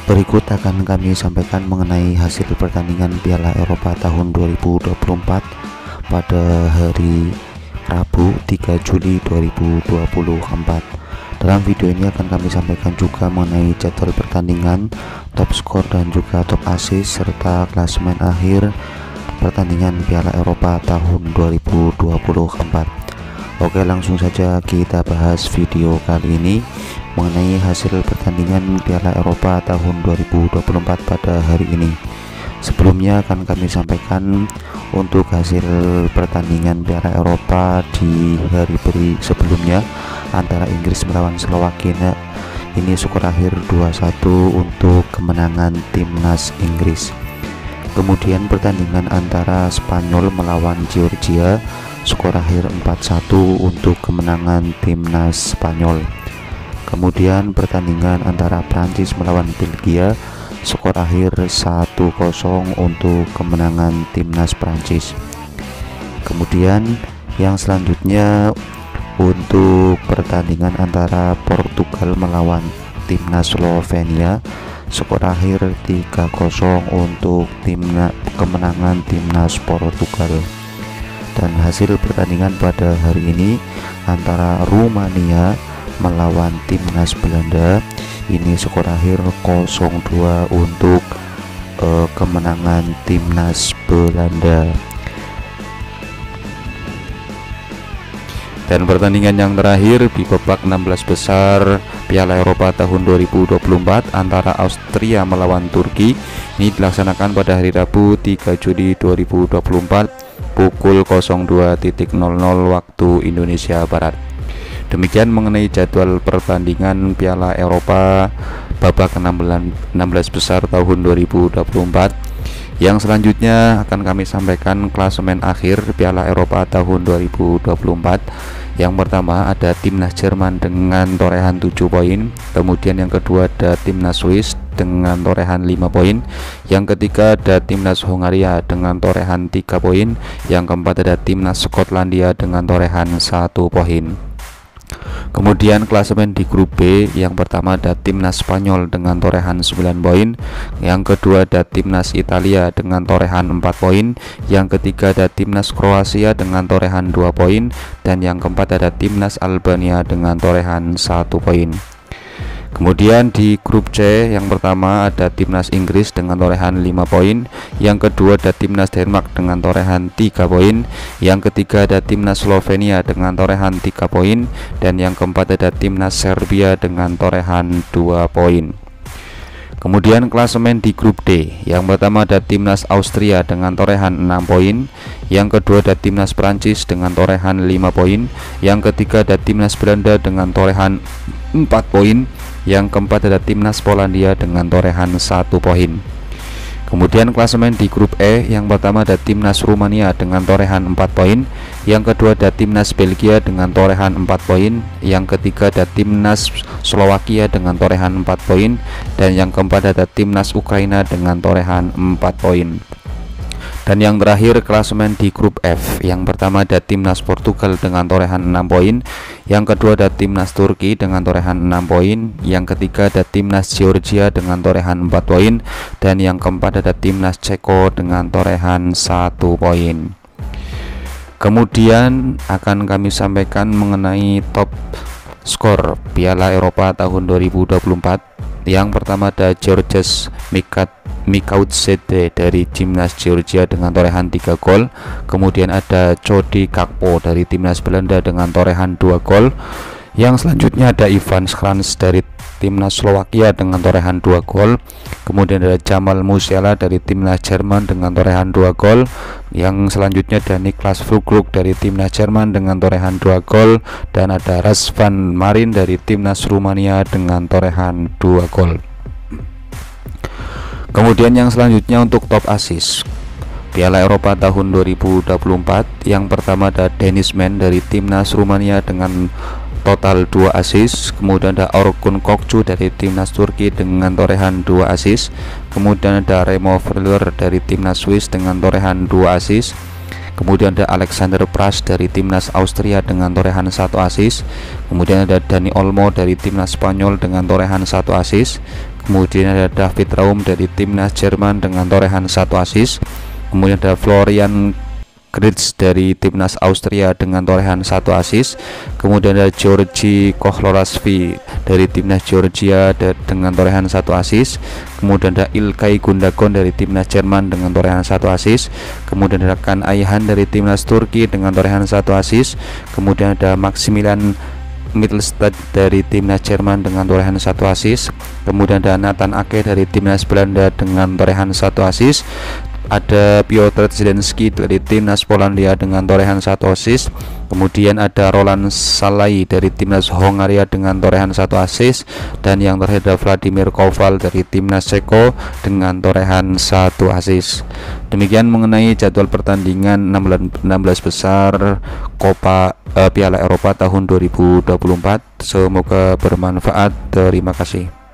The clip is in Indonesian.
Berikut akan kami sampaikan mengenai hasil pertandingan Piala Eropa tahun 2024 pada hari Rabu 3 Juli 2024. Dalam video ini akan kami sampaikan juga mengenai jadwal pertandingan, top skor dan juga top assist serta klasemen akhir pertandingan Piala Eropa tahun 2024. Oke, langsung saja kita bahas video kali ini mengenai hasil pertandingan Piala Eropa tahun 2024 pada hari ini. Sebelumnya akan kami sampaikan untuk hasil pertandingan Piala Eropa di hari sebelumnya antara Inggris melawan Slowakia. Ini skor akhir 2-1 untuk kemenangan timnas Inggris. Kemudian pertandingan antara Spanyol melawan Georgia, skor akhir 4-1 untuk kemenangan timnas Spanyol. Kemudian pertandingan antara Prancis melawan Belgia, skor akhir 1-0 untuk kemenangan timnas Prancis. Kemudian yang selanjutnya untuk pertandingan antara Portugal melawan timnas Slovenia, skor akhir 3-0 untuk kemenangan timnas Portugal. Dan hasil pertandingan pada hari ini antara Rumania melawan timnas Belanda, ini skor akhir 0-2 untuk kemenangan timnas Belanda. Dan pertandingan yang terakhir di babak 16 besar Piala Eropa tahun 2024 antara Austria melawan Turki, ini dilaksanakan pada hari Rabu 3 Juli 2024 pukul 02.00 waktu Indonesia Barat. Demikian mengenai jadwal pertandingan Piala Eropa babak 16 besar tahun 2024. Yang selanjutnya akan kami sampaikan klasemen akhir Piala Eropa tahun 2024. Yang pertama ada timnas Jerman dengan torehan 7 poin. Kemudian yang kedua ada timnas Swiss dengan torehan 5 poin. Yang ketiga ada timnas Hongaria dengan torehan 3 poin. Yang keempat ada timnas Skotlandia dengan torehan 1 poin. Kemudian klasemen di grup B, yang pertama ada timnas Spanyol dengan torehan 9 poin, yang kedua ada timnas Italia dengan torehan 4 poin, yang ketiga ada timnas Kroasia dengan torehan 2 poin, dan yang keempat ada timnas Albania dengan torehan 1 poin. Kemudian di grup C, yang pertama ada timnas Inggris dengan torehan 5 poin, yang kedua ada timnas Denmark dengan torehan 3 poin, yang ketiga ada timnas Slovenia dengan torehan 3 poin, dan yang keempat ada timnas Serbia dengan torehan 2 poin. Kemudian klasemen di grup D, yang pertama ada timnas Austria dengan torehan 6 poin, yang kedua ada timnas Prancis dengan torehan 5 poin, yang ketiga ada timnas Belanda dengan torehan 4 poin, yang keempat ada timnas Polandia dengan torehan 1 poin. Kemudian klasemen di grup E, yang pertama ada timnas Rumania dengan torehan 4 poin, yang kedua ada timnas Belgia dengan torehan 4 poin, yang ketiga ada timnas Slowakia dengan torehan 4 poin, dan yang keempat ada timnas Ukraina dengan torehan 4 poin. Dan yang terakhir klasemen di grup F, yang pertama ada timnas Portugal dengan torehan 6 poin, yang kedua ada timnas Turki dengan torehan 6 poin, yang ketiga ada timnas Georgia dengan torehan 4 poin, dan yang keempat ada timnas Ceko dengan torehan 1 poin. Kemudian akan kami sampaikan mengenai top skor Piala Eropa tahun 2024. Yang pertama ada Georges Mikautsede dari timnas Georgia dengan torehan 3 gol. Kemudian ada Cody Gakpo dari timnas Belanda dengan torehan 2 gol. Yang selanjutnya ada Ivan Schranz dari timnas Slowakia dengan torehan 2 gol. Kemudian ada Jamal Musiala dari timnas Jerman dengan torehan 2 gol. Yang selanjutnya ada Niklas Füllkrug dari timnas Jerman dengan torehan 2 gol, dan ada Razvan Marin dari timnas Rumania dengan torehan 2 gol. Kemudian yang selanjutnya untuk top assist Piala Eropa tahun 2024, yang pertama ada Dennis Mann dari timnas Rumania dengan total 2 assist. Kemudian ada Orkun Kokcu dari timnas Turki dengan torehan 2 assist. Kemudian ada Remo Freuler dari timnas Swiss dengan torehan 2 assist. Kemudian ada Alexander Pras dari timnas Austria dengan torehan 1 assist. Kemudian ada Dani Olmo dari timnas Spanyol dengan torehan 1 assist. Kemudian ada David Raum dari timnas Jerman dengan torehan 1 assist. Kemudian ada Florian Grits dari timnas Austria dengan torehan 1 assist. Kemudian ada Georgi Kohlorazvi dari timnas Georgia dengan torehan 1 assist. Kemudian ada Ilkay Gundogan dari timnas Jerman dengan torehan 1 assist. Kemudian ada Kan Ayhan dari timnas Turki dengan torehan 1 assist. Kemudian ada Maximilian Mittelstadt dari timnas Jerman dengan torehan 1 assist. Kemudian ada Nathan Ake dari timnas Belanda dengan torehan 1 assist. Ada Piotr Zielinski dari timnas Polandia dengan torehan 1 assist. Kemudian ada Roland Salai dari timnas Hongaria dengan torehan 1 assist. Dan yang terakhir ada Vladimir Koval dari timnas Ceko dengan torehan 1 assist. Demikian mengenai jadwal pertandingan 16 besar Piala Eropa tahun 2024. Semoga bermanfaat. Terima kasih.